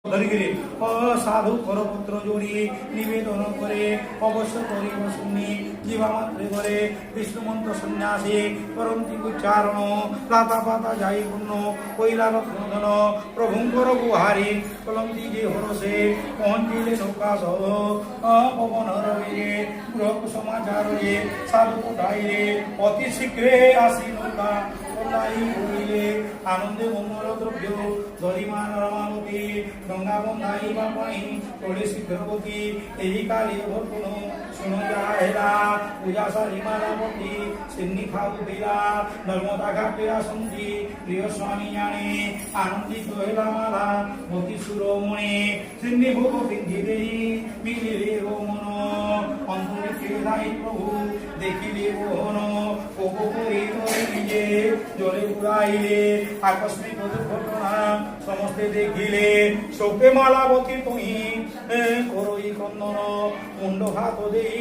ধরিগিরি সাধু করপত্র যোড়ি নিবেদন করে অবশ্য করিব শুনি জীবামাত্রে করে বিষ্ণু মন্ত্র সন্ন্যাসী করন্তি উচ্চারণ লাতা পাতা যাই পূর্ণ কৈলা রত্নধন প্রভুঙ্কর গুহারি চলন্তি যে হরসে পহঞ্চিলে নৌকা সহ পবন রবিরে গ্রহ সমাচার রে সাধু কোঠাইরে অতি শীঘ্রে আসি নৌকা আনন্দে মঙ্গল দ্রব্য দরিমান রমাবতী গঙ্গা বন্ধাই বাপাই তোলে শীঘ্রবতী এই কালে ভর্তুন শুনো যাহেলা পূজা সারি মালাবতী সিন্নি খাউ বেলা নর্মদা ঘাটে আসন্তি প্রিয় স্বামী জানে আনন্দিত হেলা মালা মতি সুরমণি সিন্নি ভোগ পিন্ধি দেই মিলিলে ও মন অন্তরিকে দাই প্রভু দেখিলে মোহন কোপ করি নিজে জলে উড়াইলে আকস্মিক দুর্ঘটনা সমস্তে দেখিলে শোকে মালাবতী তুমি করই কন্দন মুন্ড হাত দেই